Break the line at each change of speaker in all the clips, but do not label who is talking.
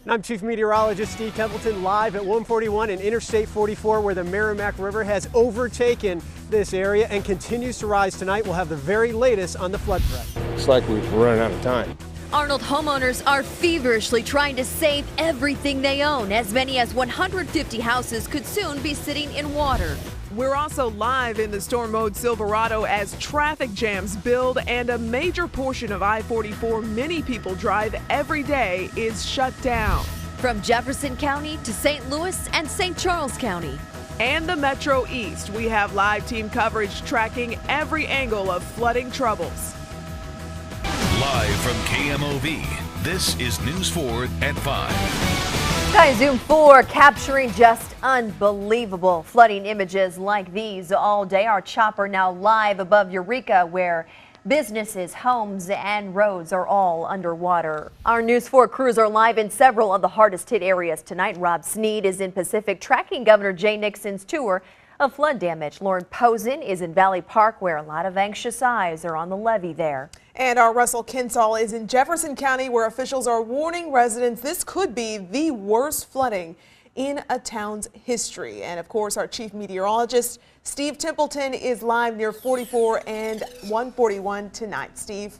And I'm Chief Meteorologist Steve Templeton, live at 141 and Interstate 44, where the Merrimack River has overtaken this area and continues to rise tonight. We'll have the very latest on the flood threat.
Looks like we're running out of time.
Arnold homeowners are feverishly trying to save everything they own. As many as 150 houses could soon be sitting in water.
We're also live in the storm mode Silverado as traffic jams build and a major portion of I-44 many people drive every day is shut down.
From Jefferson County to St. Louis and St. Charles County.
And the Metro East, we have live team coverage tracking every angle of flooding troubles.
Live from KMOV, this is News 4 at 5.
Sky Zoom 4 capturing just unbelievable flooding images like these all day. Our chopper now live above Eureka, where businesses, homes, and roads are all underwater. Our News 4 crews are live in several of the hardest hit areas tonight. Rob Sneed is in Pacific, tracking Governor Jay Nixon's tour of flood damage. Lauren Posen is in Valley Park, where a lot of anxious eyes are on the levee there.
And our Russell Kinsall is in Jefferson County, where officials are warning residents this could be the worst flooding in a town's history. And of course, our chief meteorologist, Steve Templeton, is live near 44 and 141 tonight. Steve.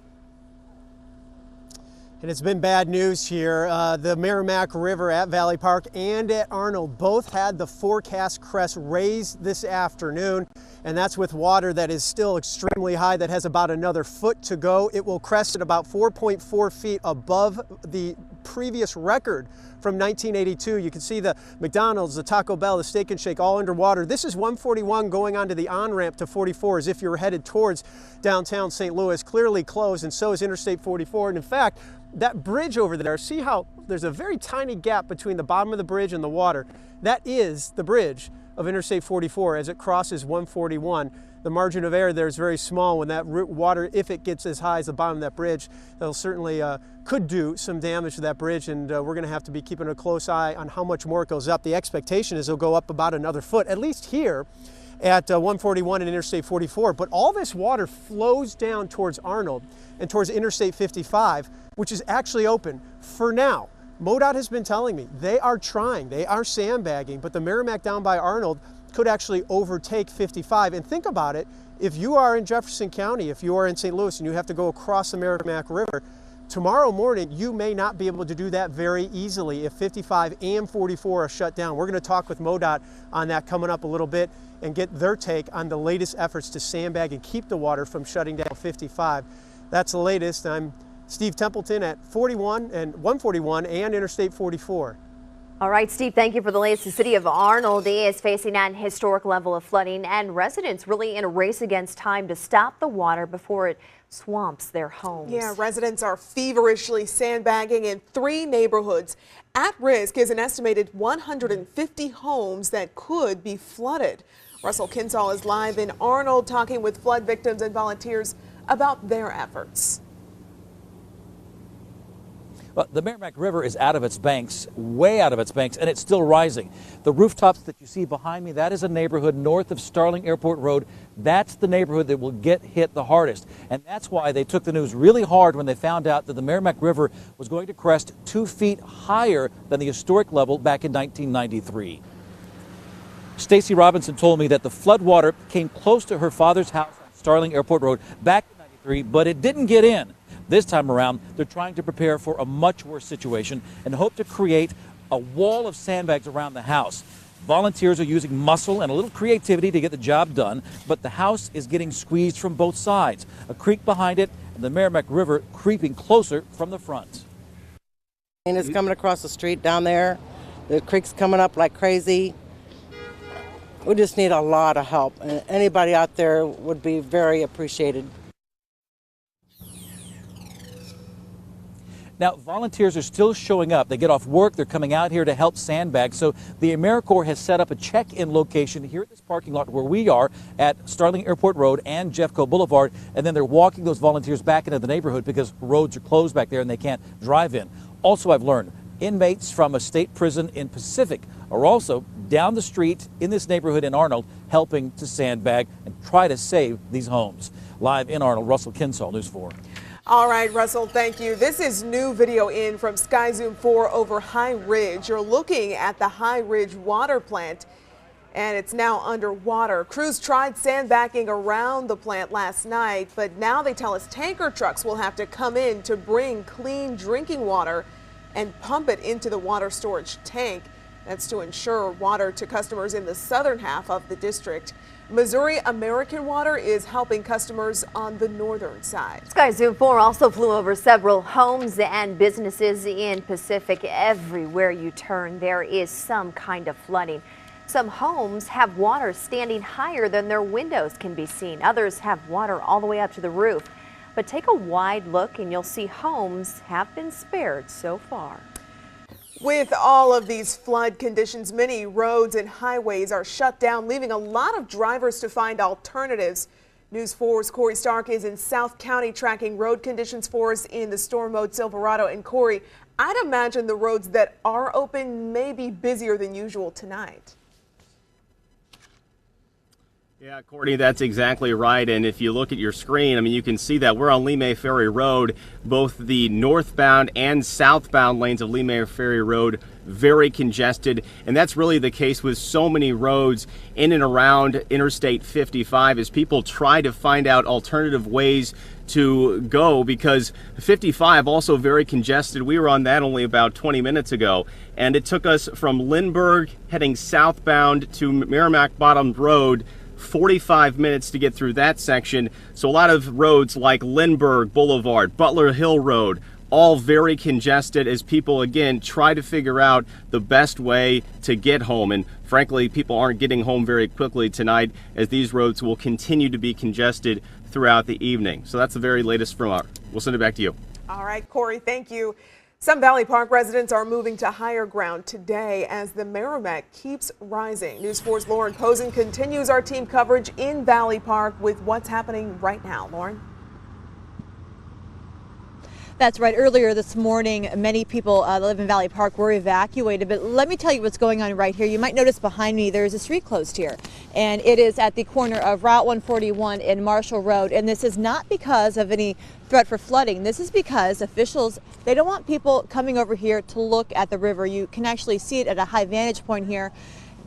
And it's been bad news here. The Merrimack River at Valley Park and at Arnold both had the forecast crest raised this afternoon. And that's with water that is still extremely high, that has about another foot to go. It will crest at about 4.4 feet above the previous record from 1982. You can see the McDonald's, the Taco Bell, the Steak and Shake all underwater. This is 141 going onto the on-ramp to 44 as if you're headed towards downtown St. Louis, clearly closed, and so is Interstate 44. And in fact, that bridge over there, see how there's a very tiny gap between the bottom of the bridge and the water? That is the bridge of Interstate 44 as it crosses 141. The margin of error there is very small. When that water, if it gets as high as the bottom of that bridge, that'll certainly could do some damage to that bridge, and we're going to have to be keeping a close eye on how much more it goes up. The expectation is it'll go up about another foot, at least here at 141 and Interstate 44. But all this water flows down towards Arnold and towards Interstate 55, which is actually open for now. MoDOT has been telling me they are trying, they are sandbagging, but the Merrimack down by Arnold could actually overtake 55. And think about it, if you are in Jefferson County, if you are in St. Louis and you have to go across the Merrimack River, tomorrow morning you may not be able to do that very easily if 55 and 44 are shut down. We're going to talk with MoDOT on that coming up a little bit and get their take on the latest efforts to sandbag and keep the water from shutting down 55. That's the latest. I'm Steve Templeton at 41 and 141 and Interstate 44.
All right, Steve, thank you for the latest. The city of Arnold is facing an historic level of flooding, and residents really in a race against time to stop the water before it swamps their homes.
Yeah, residents are feverishly sandbagging in 3 neighborhoods. At risk is an estimated 150 homes that could be flooded. Russell Kinsall is live in Arnold talking with flood victims and volunteers about their efforts.
Well, the Merrimack River is out of its banks, way out of its banks, and it's still rising. The rooftops that you see behind me, that is a neighborhood north of Starling Airport Road. That's the neighborhood that will get hit the hardest. And that's why they took the news really hard when they found out that the Merrimack River was going to crest 2 feet higher than the historic level back in 1993. Stacy Robinson told me that the floodwater came close to her father's house on Starling Airport Road back in 93, but it didn't get in. This time around, they're trying to prepare for a much worse situation and hope to create a wall of sandbags around the house. Volunteers are using muscle and a little creativity to get the job done, but the house is getting squeezed from both sides. A creek behind it and the Merrimack River creeping closer from the front.
And it's coming across the street down there. The creek's coming up like crazy. We just need a lot of help, and anybody out there would be very appreciated.
Now, volunteers are still showing up. They get off work. They're coming out here to help sandbag. So the AmeriCorps has set up a check-in location here at this parking lot where we are at Starling Airport Road and Jeffco Boulevard. And then they're walking those volunteers back into the neighborhood because roads are closed back there and they can't drive in. Also, I've learned inmates from a state prison in Pacific are also down the street in this neighborhood in Arnold helping to sandbag and try to save these homes. Live in Arnold, Russell Kinsall, News 4.
All right, Russell, thank you. This is new video in from Sky Zoom 4 over High Ridge. You're looking at the High Ridge water plant, and it's now underwater. Crews tried sandbagging around the plant last night, but now they tell us tanker trucks will have to come in to bring clean drinking water and pump it into the water storage tank. That's to ensure water to customers in the southern half of the district. Missouri American Water is helping customers on the northern side.
Sky Zoom 4 also flew over several homes and businesses in Pacific. Everywhere you turn, there is some kind of flooding. Some homes have water standing higher than their windows can be seen. Others have water all the way up to the roof. But take a wide look and you'll see homes have been spared so far.
With all of these flood conditions, many roads and highways are shut down, leaving a lot of drivers to find alternatives. News 4's Corey Stark is in South County tracking road conditions for us in the storm mode Silverado. And Corey, I'd imagine the roads that are open may be busier than usual tonight.
Yeah, Courtney, that's exactly right. And if you look at your screen, I mean, you can see that we're on Lee Ferry Road. Both the northbound and southbound lanes of Lee Ferry Road very congested. And that's really the case with so many roads in and around Interstate 55 as people try to find out alternative ways to go, because 55 also very congested. We were on that only about 20 minutes ago, and it took us from Lindbergh heading southbound to Merrimack Bottom Road 45 minutes to get through that section. So a lot of roads like Lindbergh Boulevard, Butler Hill Road, all very congested as people again try to figure out the best way to get home. And frankly, people aren't getting home very quickly tonight as these roads will continue to be congested throughout the evening. So that's the very latest from our. We'll send it back to you.
All right, Corey, thank you. Some Valley Park residents are moving to higher ground today as the Merrimack keeps rising. News 4's Lauren Posen continues our team coverage in Valley Park with what's happening right now. Lauren?
That's right. Earlier this morning, many people that live in Valley Park were evacuated. But let me tell you what's going on right here. You might notice behind me there's a street closed here, and it is at the corner of Route 141 and Marshall Road. And this is not because of any threat for flooding. This is because officials, they don't want people coming over here to look at the river. You can actually see it at a high vantage point here,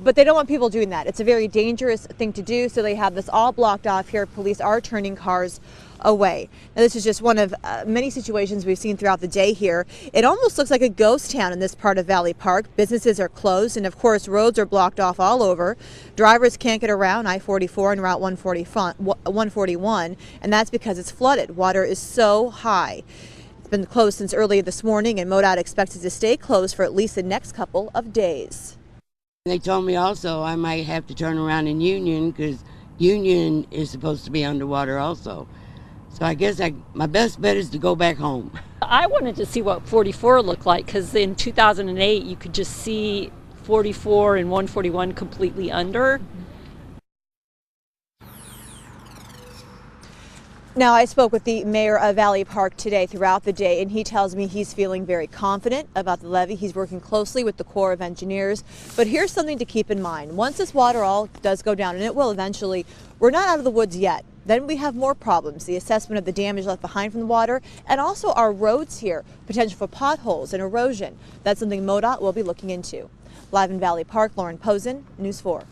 but they don't want people doing that. It's a very dangerous thing to do, so they have this all blocked off here. Police are turning cars away. Now, this is just one of many situations we've seen throughout the day here. It almost looks like a ghost town in this part of Valley Park. Businesses are closed, and of course roads are blocked off all over. Drivers can't get around I-44 and Route 141, and that's because it's flooded. Water is so high. It's been closed since early this morning, and MoDOT expects it to stay closed for at least the next couple of days.
They told me also I might have to turn around in Union because Union is supposed to be underwater also. So I guess my best bet is to go back home.
I wanted to see what 44 looked like because in 2008 you could just see 44 and 141 completely under.
Now, I spoke with the mayor of Valley Park today throughout the day, and he tells me he's feeling very confident about the levee. He's working closely with the Corps of Engineers. But here's something to keep in mind. Once this water all does go down, and it will eventually, we're not out of the woods yet. Then we have more problems, the assessment of the damage left behind from the water, and also our roads here, potential for potholes and erosion. That's something MoDOT will be looking into. Live in Valley Park, Lauren Posen, News 4.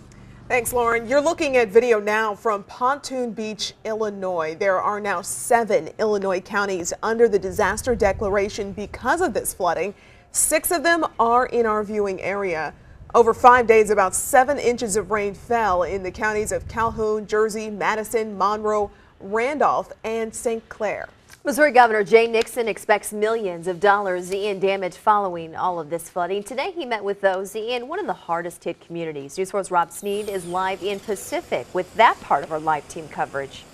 Thanks, Lauren. You're looking at video now from Pontoon Beach, Illinois. There are now 7 Illinois counties under the disaster declaration because of this flooding. 6 of them are in our viewing area. Over 5 days, about 7 inches of rain fell in the counties of Calhoun, Jersey, Madison, Monroe, Randolph, and St. Clair.
Missouri Governor Jay Nixon expects millions of dollars in damage following all of this flooding. Today he met with those in one of the hardest hit communities. News 4's Rob Sneed is live in Pacific with that part of our live team coverage.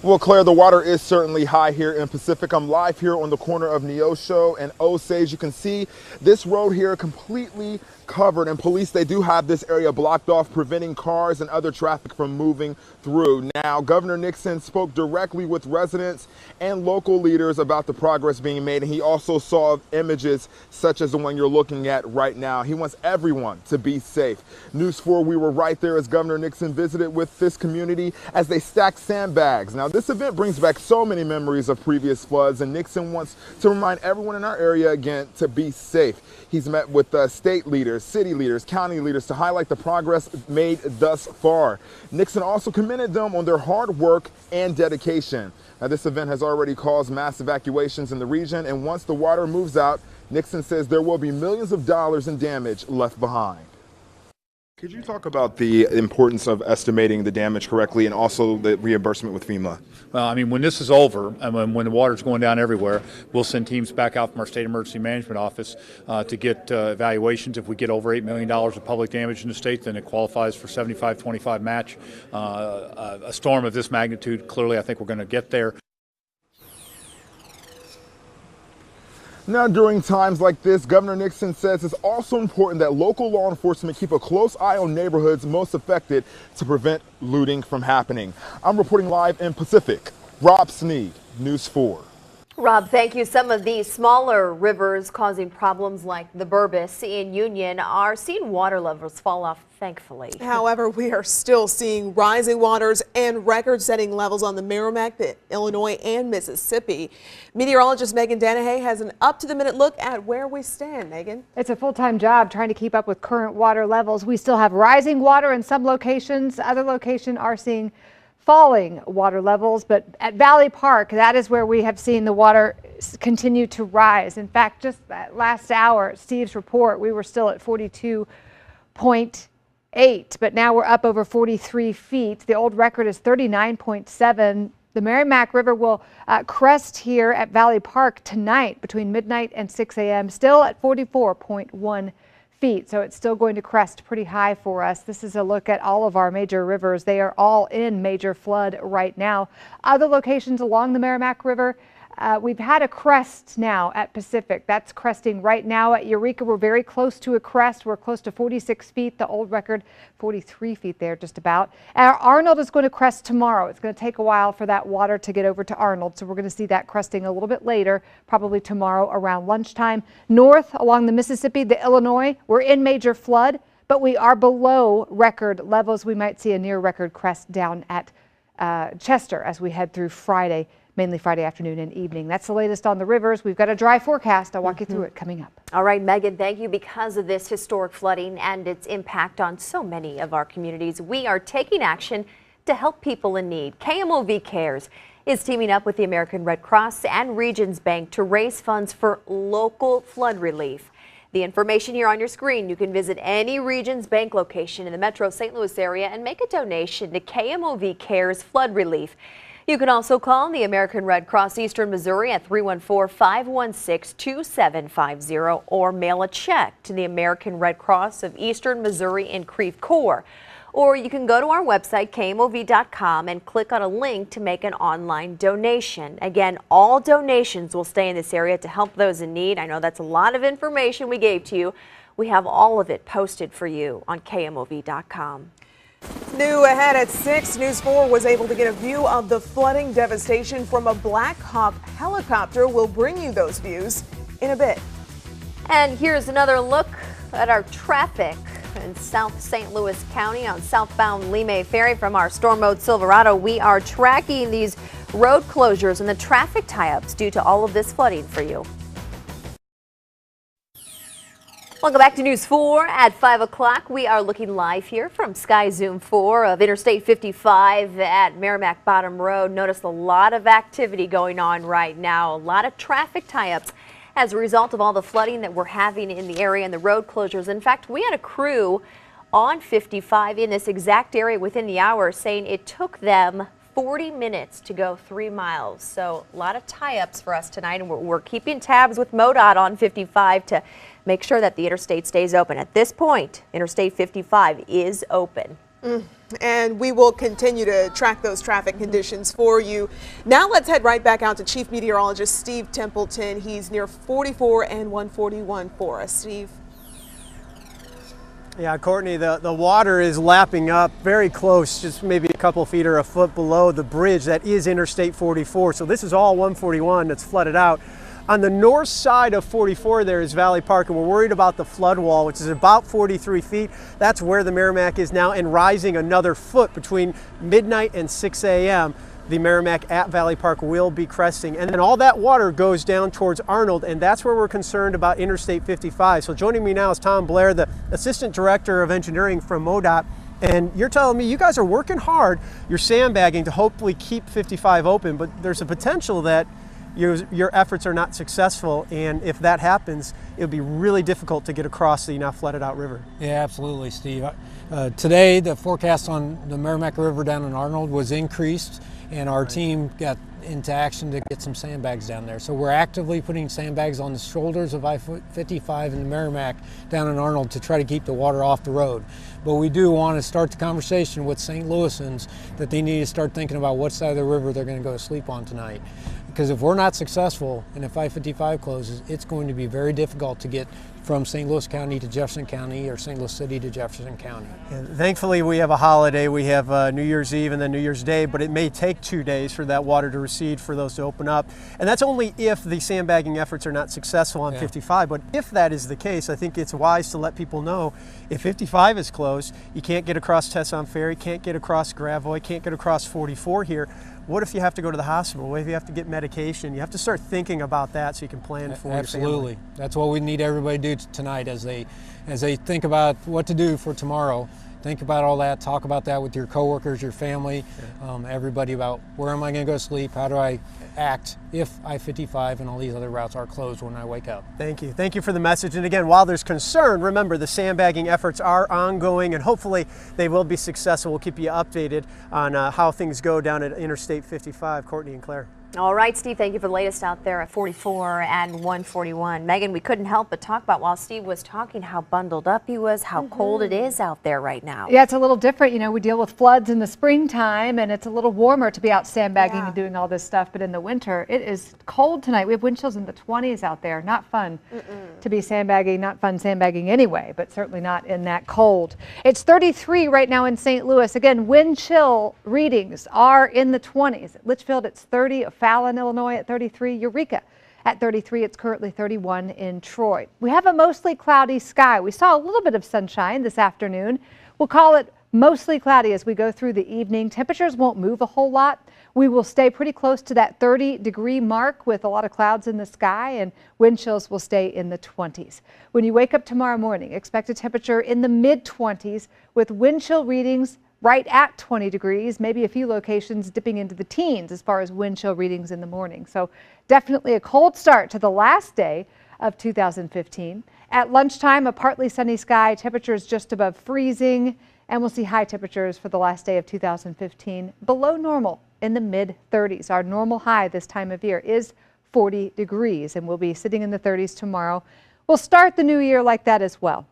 Well, Claire, the water is certainly high here in Pacific. I'm live here on the corner of Neosho and Osage. You can see this road here completely covered, and police, they do have this area blocked off, preventing cars and other traffic from moving through. Now, Governor Nixon spoke directly with residents and local leaders about the progress being made, and he also saw images such as the one you're looking at right now. He wants everyone to be safe. News 4, we were right there as Governor Nixon visited with this community as they stacked sandbags. Now, This event brings back so many memories of previous floods, and Nixon wants to remind everyone in our area again to be safe. He's met with state leaders, city leaders, county leaders to highlight the progress made thus far. Nixon also commended them on their hard work and dedication. Now, this event has already caused mass evacuations in the region, and once the water moves out, Nixon says there will be millions of dollars in damage left behind. Could you talk about the importance of estimating the damage correctly and also the reimbursement with FEMA?
Well, I mean, when this is over, and when the water's going down everywhere, we'll send teams back out from our State Emergency Management Office to get evaluations. If we get over $8 million of public damage in the state, then it qualifies for 75-25 match. A storm of this magnitude, clearly I think we're going to get there.
Now, during times like this, Governor Nixon says it's also important that local law enforcement keep a close eye on neighborhoods most affected to prevent looting from happening. I'm reporting live in Pacific. Rob Sneed, News 4.
Rob, thank you. Some of these smaller rivers causing problems like the Burbus in Union are seeing water levels fall off, thankfully.
However, we are still seeing rising waters and record-setting levels on the Merrimack, the Illinois, and Mississippi. Meteorologist Megan Danahay has an up-to-the-minute look at where we stand. Megan?
It's a full-time job trying to keep up with current water levels. We still have rising water in some locations. Other locations are seeing falling water levels, but at Valley Park, that is where we have seen the water continue to rise. In fact, just that last hour, Steve's report, we were still at 42.8, but now we're up over 43 feet. The old record is 39.7. The Merrimack River will crest here at Valley Park tonight between midnight and 6 a.m., still at 44.1 feet, so it's still going to crest pretty high for us. This is a look at all of our major rivers. They are all in major flood right now. Other locations along the Merrimack River, we've had a crest now at Pacific. That's cresting right now at Eureka. We're very close to a crest. We're close to 46 feet. The old record, 43 feet there, just about. Arnold is going to crest tomorrow. It's going to take a while for that water to get over to Arnold, so we're going to see that cresting a little bit later, probably tomorrow around lunchtime. North along the Mississippi, the Illinois, we're in major flood, but we are below record levels. We might see a near record crest down at Chester as we head through Friday. Mainly Friday afternoon and evening. That's the latest on the rivers. We've got a dry forecast. I'll walk you through it coming up.
All right, Megan, thank you. Because of this historic flooding and its impact on so many of our communities, we are taking action to help people in need. KMOV Cares is teaming up with the American Red Cross and Regions Bank to raise funds for local flood relief. The information here on your screen. You can visit any Regions Bank location in the Metro St. Louis area and make a donation to KMOV Cares Flood Relief. You can also call the American Red Cross Eastern Missouri at 314-516-2750 or mail a check to the American Red Cross of Eastern Missouri in Creve Coeur. Or you can go to our website, KMOV.com, and click on a link to make an online donation. Again, all donations will stay in this area to help those in need. I know that's a lot of information we gave to you. We have all of it posted for you on KMOV.com.
New ahead at 6, News 4 was able to get a view of the flooding devastation from a Black Hawk helicopter. We'll bring you those views in a bit.
And here's another look at our traffic in South St. Louis County on southbound Lee Ferry from our storm mode Silverado. We are tracking these road closures and the traffic tie-ups due to all of this flooding for you. Welcome back to News 4 at 5 o'clock. We are looking live here from Sky Zoom 4 of Interstate 55 at Merrimack Bottom Road. Notice a lot of activity going on right now, a lot of traffic tie-ups as a result of all the flooding that we're having in the area and the road closures. In fact, we had a crew on 55 in this exact area within the hour saying it took them 40 minutes to go 3 miles. So a lot of tie-ups for us tonight, and we're keeping tabs with MoDOT on 55 to make sure that the interstate stays open. At this point, Interstate 55 is open.
And we will continue to track those traffic conditions for you. Now let's head right back out to Chief Meteorologist Steve Templeton. He's near 44 and 141 for us. Steve.
Yeah, Courtney, the water is lapping up very close, just maybe a couple feet or a foot below the bridge that is Interstate 44. So this is all 141 that's flooded out. On the north side of 44 there is Valley Park, and we're worried about the flood wall, which is about 43 feet. That's where the Merrimack is now, and rising another foot between midnight and 6 a.m. the Merrimack at Valley Park will be cresting, and then all that water goes down towards Arnold, and that's where we're concerned about Interstate 55. So joining me now is Tom Blair, the Assistant Director of Engineering from MoDOT, and you're telling me you guys are working hard, you're sandbagging to hopefully keep 55 open, but there's a potential that your efforts are not successful, and if that happens, it'll be really difficult to get across the now flooded out river.
Yeah, absolutely, Steve. Today, the forecast on the Merrimack River down in Arnold was increased, and our team got into action to get some sandbags down there. So we're actively putting sandbags on the shoulders of I-55 and the Merrimack down in Arnold to try to keep the water off the road. But we do want to start the conversation with St. Louisans that they need to start thinking about what side of the river they're going to go to sleep on tonight. Because if we're not successful and if I-55 closes, it's going to be very difficult to get from St. Louis County to Jefferson County or St. Louis City to Jefferson County.
And thankfully we have a holiday. We have New Year's Eve and then New Year's Day, but it may take 2 days for that water to recede, for those to open up. And that's only if the sandbagging efforts are not successful on 55. But if that is the case, I think it's wise to let people know if 55 is closed, you can't get across Tesson Ferry, can't get across Gravois, can't get across 44 here. What if you have to go to the hospital? What if you have to get medication? You have to start thinking about that so you can plan for your family.
Absolutely. That's what we need everybody to do tonight as they think about what to do for tomorrow. Think about all that, talk about that with your coworkers, your family, everybody about where am I going to go to sleep, how do I act if I-55 and all these other routes are closed when I wake up.
Thank you. Thank you for the message. And again, while there's concern, remember the sandbagging efforts are ongoing and hopefully they will be successful. We'll keep you updated on how things go down at Interstate 55. Courtney and Claire.
All right, Steve, thank you for the latest out there at 44 and 141. Megan, we couldn't help but talk about, while Steve was talking, how bundled up he was, how cold it is out there right now.
Yeah, it's a little different. You know, we deal with floods in the springtime, and it's a little warmer to be out sandbagging and doing all this stuff. But in the winter, it is cold tonight. We have wind chills in the 20s out there. Not fun to be sandbagging, not fun sandbagging anyway, but certainly not in that cold. It's 33 right now in St. Louis. Again, wind chill readings are in the 20s. At Litchfield, it's 30. Fallon, Illinois at 33, Eureka at 33. It's currently 31 in Troy. We have a mostly cloudy sky. We saw a little bit of sunshine this afternoon. We'll call it mostly cloudy as we go through the evening. Temperatures won't move a whole lot. We will stay pretty close to that 30-degree mark with a lot of clouds in the sky, and wind chills will stay in the 20s. When you wake up tomorrow morning, expect a temperature in the mid-20s with wind chill readings right at 20 degrees, maybe a few locations dipping into the teens as far as wind chill readings in the morning. So definitely a cold start to the last day of 2015. At lunchtime, a partly sunny sky, temperatures just above freezing, and we'll see high temperatures for the last day of 2015 below normal in the mid-30s. Our normal high this time of year is 40 degrees, and we'll be sitting in the 30s tomorrow. We'll start the new year like that as well.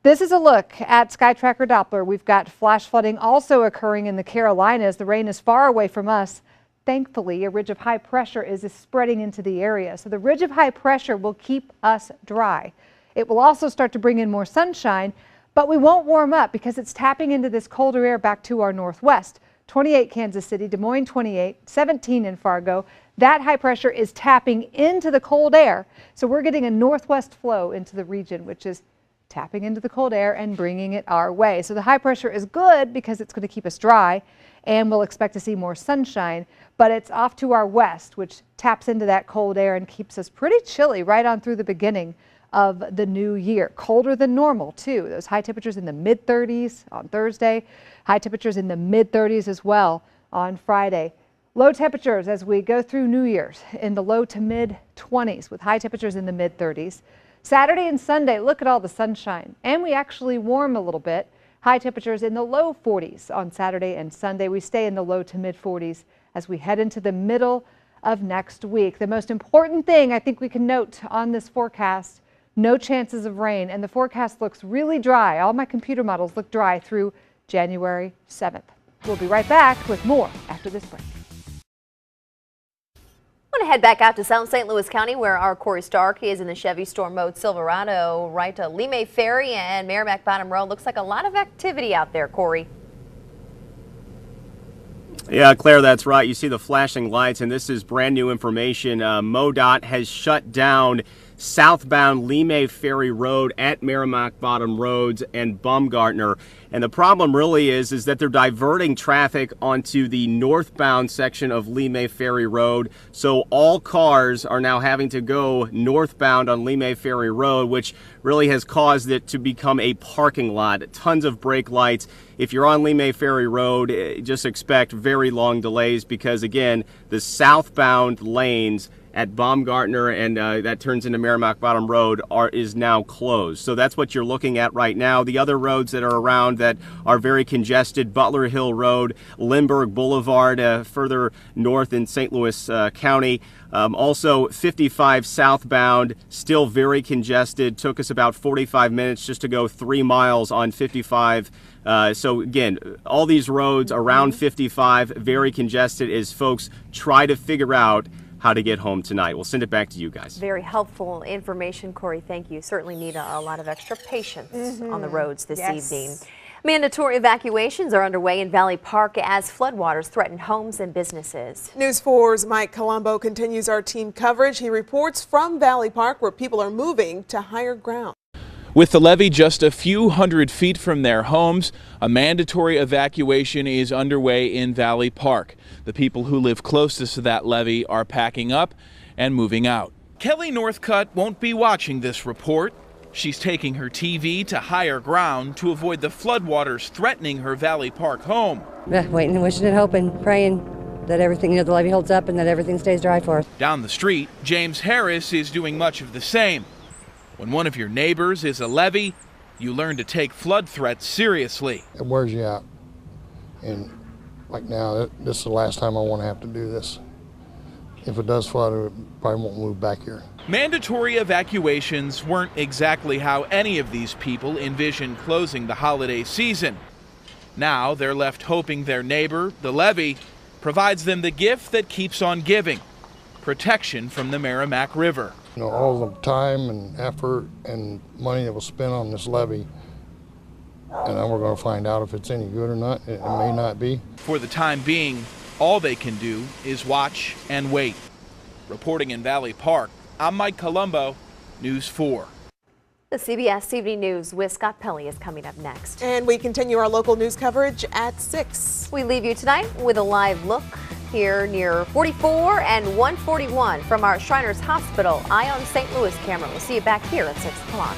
This is a look at Sky Tracker Doppler. We've got flash flooding also occurring in the Carolinas. The rain is far away from us. Thankfully, a ridge of high pressure is spreading into the area. So the ridge of high pressure will keep us dry. It will also start to bring in more sunshine, but we won't warm up because it's tapping into this colder air back to our northwest. 28 Kansas City, Des Moines 28, 17 in Fargo. That high pressure is tapping into the cold air. So we're getting a northwest flow into the region, which is tapping into the cold air and bringing it our way. So the high pressure is good because it's going to keep us dry, and we'll expect to see more sunshine, but it's off to our west, which taps into that cold air and keeps us pretty chilly right on through the beginning of the new year. Colder than normal too. Those high temperatures in the mid-30s on Thursday, high temperatures in the mid-30s as well on Friday. Low temperatures as we go through New Year's in the low to mid-20s with high temperatures in the mid-30s. Saturday and Sunday, look at all the sunshine, and we actually warm a little bit. High temperatures in the low 40s on Saturday and Sunday. We stay in the low to mid 40s as we head into the middle of next week. The most important thing I think we can note on this forecast, no chances of rain, and the forecast looks really dry. All my computer models look dry through January 7th. We'll be right back with more after this break.
I want to head back out to South St. Louis County where our Corey Stark is in the Chevy Storm Mode Silverado right to Lemay Ferry and Merrimack Bottom Road. Looks like a lot of activity out there, Corey.
Yeah, Claire, that's right. You see the flashing lights, and this is brand new information. MoDOT has shut down southbound Lee Ferry Road at Merrimack Bottom Roads and Baumgartner. And the problem really is that they're diverting traffic onto the northbound section of Lee Ferry Road. So all cars are now having to go northbound on Lee Ferry Road, which really has caused it to become a parking lot. Tons of brake lights. If you're on Lee Ferry Road, just expect very long delays because, again, the southbound lanes at Baumgartner and that turns into Merrimack Bottom Road is now closed. So that's what you're looking at right now. The other roads that are around that are very congested, Butler Hill Road, Lindbergh Boulevard, further north in St. Louis County. Also 55 southbound, still very congested. Took us about 45 minutes just to go 3 miles on 55. So again, all these roads around 55, very congested as folks try to figure out how to get home tonight. We'll send it back to you guys.
Very helpful information, Corey. Thank you. Certainly need a lot of extra patience on the roads this evening. Mandatory evacuations are underway in Valley Park as floodwaters threaten homes and businesses.
News 4's Mike Colombo continues our team coverage. He reports from Valley Park where people are moving to higher ground.
With the levee just a few hundred feet from their homes, a mandatory evacuation is underway in Valley Park. The people who live closest to that levee are packing up and moving out. Kelly Northcutt won't be watching this report. She's taking her TV to higher ground to avoid the floodwaters threatening her Valley Park home.
Waiting and wishing and hoping, praying that everything, the levee holds up and that everything stays dry for us.
Down the street, James Harris is doing much of the same. When one of your neighbors is a levee, you learn to take flood threats seriously.
It wears you out. And like now, this is the last time I want to have to do this. If it does flood, it probably won't move back here.
Mandatory evacuations weren't exactly how any of these people envisioned closing the holiday season. Now they're left hoping their neighbor, the levee, provides them the gift that keeps on giving: protection from the Merrimack River.
You know, all the time and effort and money that was spent on this levee, and now we're going to find out if it's any good or not. It may not be.
For the time being, all they can do is watch and wait. Reporting in Valley Park, I'm Mike Colombo, News 4.
The CBS Evening News with Scott Pelley is coming up next.
And we continue our local news coverage at 6.
We leave you tonight with a live look here near 44 and 141 from our Shriners Hospital Eye on St. Louis camera. We'll see you back here at 6 o'clock.